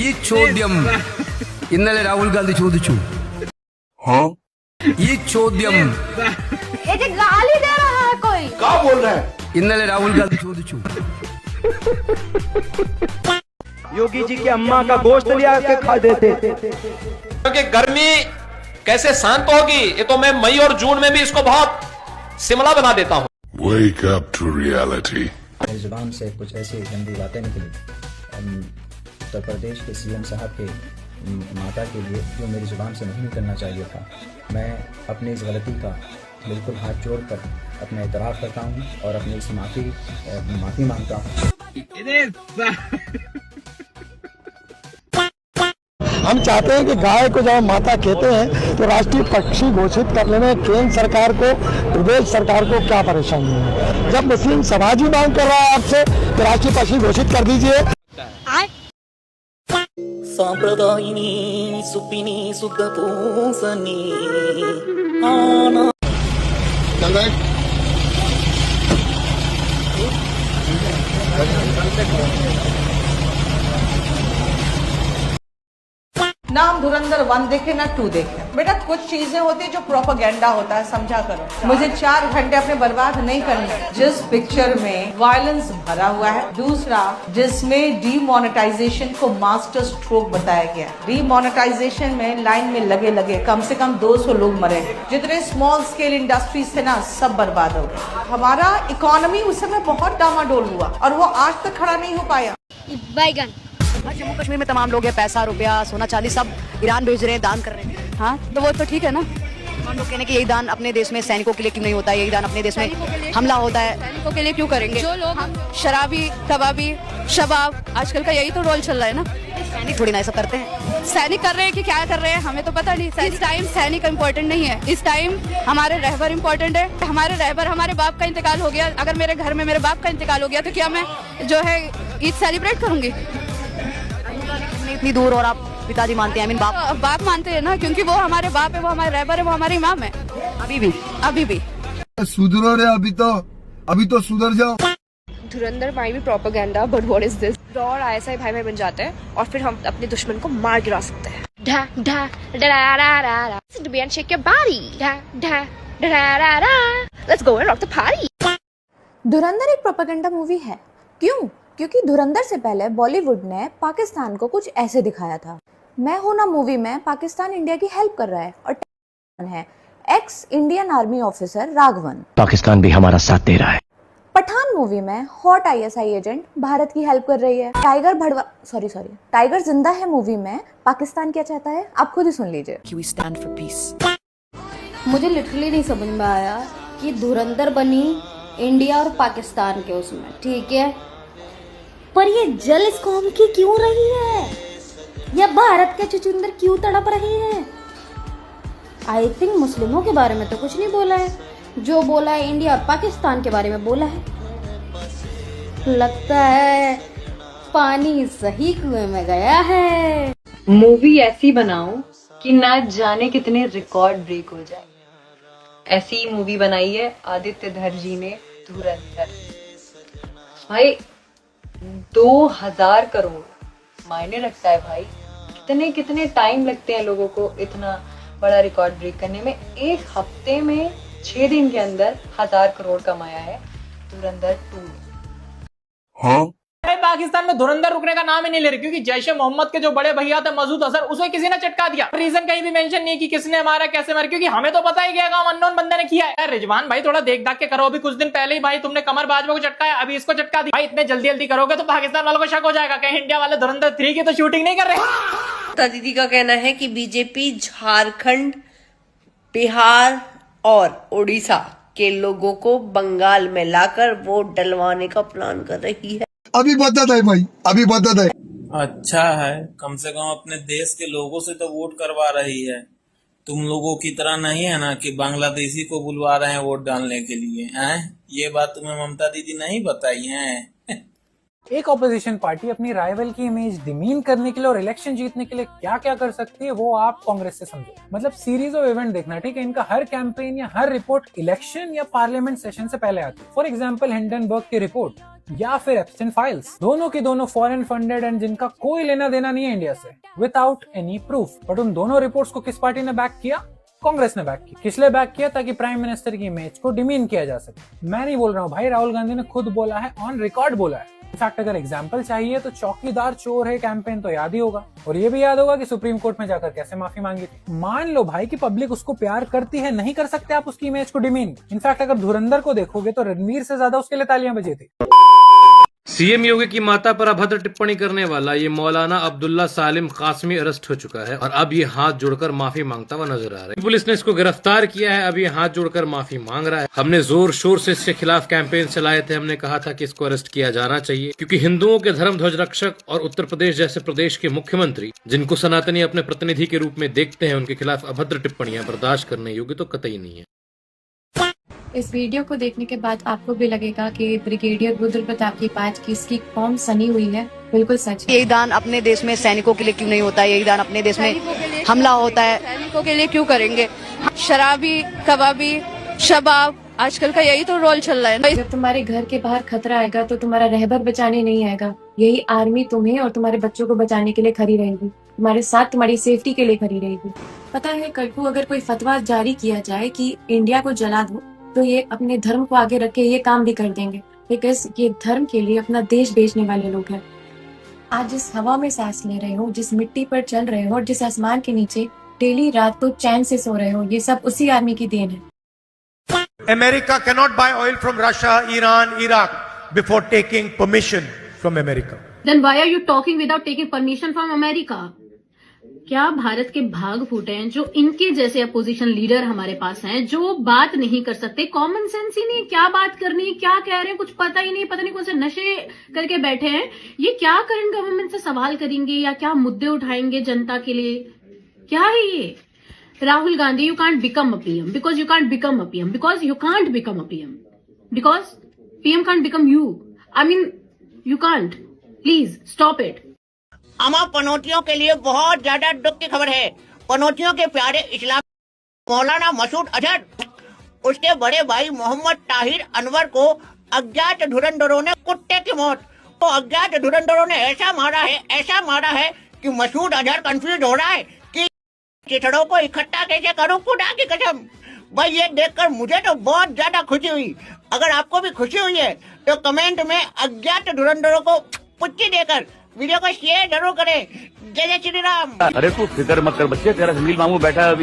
ഈ ചോദ്യം ഇന്നലെ രാഹുൽ ഗാന്ധി ചോദിച്ചു. ഈ ചോദ്യം गाली दे रहा है कोई. क्या बोल रहे हैं? ഇന്നലെ രാഹുൽ ഗാന്ധി ചോദിച്ചു. योगी जी की अम्मा का गोश्त लिया के खा देते. क्योंकि गर्मी कैसे शांत होगी, ये तो मैं मई और जून में भी इसको बहुत शिमला बना देता हूँ. Wake up to reality. मेरी जुबान से कुछ ऐसी गंदी बातें निकली उत्तर प्रदेश के सीएम साहब के माता के लिए, जो मेरी जुबान से नहीं निकलना चाहिए था. मैं अपनी इस गलती का बिल्कुल हाथ जोड़कर अपना इतराफ़ करता हूँ और अपनी इस माफ़ी मांगता हूँ. हम चाहते हैं कि गाय को जब माता कहते हैं तो राष्ट्रीय पक्षी घोषित करने में केंद्र सरकार को, प्रदेश सरकार को क्या परेशानी है? जब मुस्लिम समाज ही मांग कर रहा है आपसे तो राष्ट्रीय पक्षी घोषित कर दीजिए. सांप्रदायिनी सुपिनी सुखपूसनी चल रहा है? ना हम धुरंधर 1 देखे ना 2 देखे. बेटा कुछ चीजें होती है जो प्रोपेगेंडा होता है, समझा करो. मुझे 4 घंटे अपने बर्बाद नहीं करने. जिस पिक्चर में वायलेंस भरा हुआ है, दूसरा जिसमें डीमोनेटाइजेशन को मास्टर स्ट्रोक बताया गया. डीमोनेटाइजेशन में लाइन में लगे लगे कम से कम 200 लोग मरे. जितने स्मॉल स्केल इंडस्ट्रीज थे ना, सब बर्बाद हो गए. हमारा इकोनॉमी उस समय बहुत डामाडोल हुआ और वो आज तक खड़ा नहीं हो पाया. बैगन जम्मू कश्मीर में तमाम लोग हैं, पैसा रुपया सोना चांदी सब ईरान भेज रहे हैं, दान कर रहे हैं. हाँ तो वो तो ठीक है ना. हम लोग कहने कि यही दान अपने देश में सैनिकों के लिए क्यों नहीं होता है, यही दान अपने देश में हमला होता है सैनिकों के लिए क्यों करेंगे. जो लोग शराबी कबाबी शबाब, आजकल का यही तो रोल चल रहा है ना. सैनिक थोड़ी ना ऐसा करते हैं. सैनिक कर रहे हैं कि क्या कर रहे हैं हमें तो पता नहीं. इस टाइम सैनिक इम्पोर्टेंट नहीं है, इस टाइम हमारे रहबर इम्पोर्टेंट है. हमारे रहबर, हमारे बाप का इंतकाल हो गया, अगर मेरे घर में मेरे बाप का इंतकाल हो गया तो क्या मैं जो है ईद सेलिब्रेट करूंगी. इतनी दूर और आप पिताजी मानते हैं, आई मीन बाप मानते हैं ना, क्योंकि वो हमारे बाप है, वो हमारे रहबर है, वो हमारे इमाम है. अभी भी सुधरो रे, अभी तो सुधर जाओ. धुरंधर माई भी propaganda, but what is this. और ऐसा ही भाई भाई बन जाते हैं और फिर हम अपने दुश्मन को मार गिरा सकते हैं. ढा ढा डा रा रा रा to be and shake your body. ढा ढा डा रा रा. Let's go and rock the party. धुरंधर एक प्रोपेगेंडा मूवी है. क्यों? क्योंकि धुरंधर से पहले बॉलीवुड ने पाकिस्तान को कुछ ऐसे दिखाया था. मैं हूं ना मूवी में पाकिस्तान इंडिया की हेल्प कर रहा है और है x Indian army officer Raghavan. Pakistan भी हमारा साथ दे रहा है. पठान मूवी में हॉट आईएसआई एजेंट भारत की हेल्प कर रही है. टाइगर जिंदा है मूवी में पाकिस्तान क्या चाहता है आप खुद ही सुन लीजिए. मुझे लिटरली नहीं समझ में आया कि धुरंधर बनी इंडिया और पाकिस्तान के उसमें, ठीक है, पर ये जल इस कौम की क्यों रही है, या भारत के चुचुंदर क्यों तड़प रही है. आई थिंक मुस्लिमों के बारे में तो कुछ नहीं बोला है, जो बोला है इंडिया और पाकिस्तान के बारे में बोला है. लगता है पानी सही कुएं में गया है. मूवी ऐसी बनाओ कि ना जाने कितने रिकॉर्ड ब्रेक हो जाए. ऐसी मूवी बनाई है आदित्य धर जी ने, धुरंधर. भाई 2000 करोड़ मायने रखता है भाई. कितने टाइम लगते हैं लोगों को इतना बड़ा रिकॉर्ड ब्रेक करने में. एक हफ्ते में 6 दिन के अंदर 1000 करोड़ कमाया है धुरंधर 2. पाकिस्तान में धुरंधर रुकने का नाम ही नहीं ले रही, क्योंकि जैश ए मोहम्मद के जो बड़े भैया थे मसूद अजहर, उसे किसी ने चटका दिया. रीजन कहीं भी मेंशन नहीं कि किसने मारा कैसे मारा, क्योंकि हमें तो पता ही गया काम अननोन बंदे ने किया है. रिजवान भाई थोड़ा देख दाख के करो. अभी कुछ दिन पहले ही भाई तुमने कमर बाजवा को चटकाया, अभी इसको चटका दिया. भाई इतने जल्दी करोगे तो पाकिस्तान वालों को शक हो जाएगा कहीं इंडिया वाले धुरंधर 3 की तो शूटिंग नहीं कर रहे. दीदी का कहना है कि बीजेपी झारखंड, बिहार और उड़ीसा के लोगों को बंगाल में लाकर वोट डलवाने का प्लान कर रही है. अभी बदत है भाई, अभी बदत है. अच्छा है, कम से कम अपने देश के लोगों से तो वोट करवा रही है. तुम लोगों की तरह नहीं है ना कि बांग्लादेशी को बुलवा रहे हैं वोट डालने के लिए. ये बात तुम्हें ममता दीदी नहीं बताई है. एक ऑपोजिशन पार्टी अपनी राइवल की इमेज डिमीन करने के लिए और इलेक्शन जीतने के लिए क्या क्या कर सकती है वो आप कांग्रेस से समझो. मतलब सीरीज ऑफ इवेंट देखना, ठीक है. इनका हर कैंपेन या हर रिपोर्ट इलेक्शन या पार्लियामेंट सेशन से पहले आती है. फॉर एग्जांपल हिंडनबर्ग की रिपोर्ट या फिर एप्स्टाइन फाइल्स, दोनों की दोनों फॉरेन फंडेड एंड जिनका कोई लेना देना नहीं है इंडिया से, विदाउट एनी प्रूफ। बट उन दोनों रिपोर्ट्स को किस पार्टी ने बैक किया? कांग्रेस ने बैक किया। किस लिए बैक किया? ताकि प्राइम मिनिस्टर की इमेज को डिमीन किया जा सके। मैं नहीं बोल रहा हूँ भाई, राहुल गांधी ने खुद बोला है, ऑन रिकॉर्ड बोला है। इनफैक्ट अगर एग्जाम्पल चाहिए तो चौकीदार चोर है कैंपेन तो याद ही होगा, और ये भी याद होगा कि सुप्रीम कोर्ट में जाकर कैसे माफी मांगी थी। मान लो भाई कि पब्लिक उसको प्यार करती है, नहीं कर सकते आप उसकी इमेज को डिमीन। इनफैक्ट अगर धुरंधर को देखोगे तो रणवीर से ज्यादा उसके लिए तालियां बजी थी। सीएम योगी की माता पर अभद्र टिप्पणी करने वाला ये मौलाना अब्दुल्ला सालिम कासमी अरेस्ट हो चुका है और अब ये हाथ जोड़कर माफी मांगता हुआ नजर आ रहा है। पुलिस ने इसको गिरफ्तार किया है, अब ये हाथ जोड़कर माफी मांग रहा है। हमने जोर शोर से इसके खिलाफ कैंपेन चलाए थे। हमने कहा था कि इसको अरेस्ट किया जाना चाहिए, क्योंकि हिंदुओं के धर्म ध्वज रक्षक और उत्तर प्रदेश जैसे प्रदेश के मुख्यमंत्री, जिनको सनातनी अपने प्रतिनिधि के रूप में देखते हैं, उनके खिलाफ अभद्र टिप्पणियां बर्दाश्त करने योग्य तो कतई नहीं है। इस वीडियो को देखने के बाद आपको भी लगेगा कि ब्रिगेडियर रुद्र प्रताप की बात की इसकी कौम सनी हुई है। बिल्कुल सच है। यही दान अपने देश में सैनिकों के लिए क्यों नहीं होता है? यही दान अपने देश में हमला होता है, सैनिकों के लिए क्यों करेंगे? शराबी, कबाबी, शबाब, आजकल का यही तो रोल चल रहा है। जब तुम्हारे घर के बाहर खतरा आएगा तो तुम्हारा रहबर बचाने नहीं आएगा, यही आर्मी तुम्हें और तुम्हारे बच्चों को बचाने के लिए खड़ी रहेगी, तुम्हारे साथ तुम्हारी सेफ्टी के लिए खड़ी रहेगी। पता है, कल को अगर कोई फतवा जारी किया जाए कि इंडिया को जला दो, तो ये अपने धर्म को आगे रख के ये काम भी कर देंगे, बिकॉज ये धर्म के लिए अपना देश बेचने वाले लोग हैं। आज जिस हवा में सांस ले रहे हो, जिस मिट्टी पर चल रहे हो और जिस आसमान के नीचे डेली रात को चैन से सो रहे हो, ये सब उसी आर्मी की देन है। America cannot buy oil from Russia, Iran, Iraq before taking permission from America. Then why are you talking without taking permission from America? क्या भारत के भाग फूटे हैं जो इनके जैसे अपोजिशन लीडर हमारे पास हैं, जो बात नहीं कर सकते? कॉमन सेंस ही नहीं, क्या बात करनी है, क्या कह रहे हैं, कुछ पता ही नहीं, पता नहीं कौन से नशे करके बैठे हैं। ये क्या करंट गवर्नमेंट से सवाल करेंगे या क्या मुद्दे उठाएंगे जनता के लिए? क्या है ये? Rahul Gandhi, you can't become a PM because you can't become a PM because you can't become a PM because PM can't become you. I mean, you can't. Please stop it. अमा पनौतियों के लिए बहुत ज्यादा दुख की खबर है। पनौतियों के प्यारे इस्लाम मौलाना मसूद अजहर, उसके बड़े भाई मोहम्मद ताहिर अनवर को अज्ञात धुरंधरों ने कुत्ते की मौत, तो अज्ञात धुरंधरों ने ऐसा मारा है कि मसूद अजहर कंफ्यूज हो रहा है कि चिथड़ों को इकट्ठा कैसे करूं। खुदा की कसम भाई, ये देखकर मुझे तो बहुत ज्यादा खुशी हुई। अगर आपको भी खुशी हुई है तो कमेंट में अज्ञात धुरंधरों को पुच्ची देकर वीडियो को शेयर जरूर करें। जय जय श्री राम। अरे तू फिक्र मत कर बच्चे, तेरा सुनील मामू बैठा है अभी।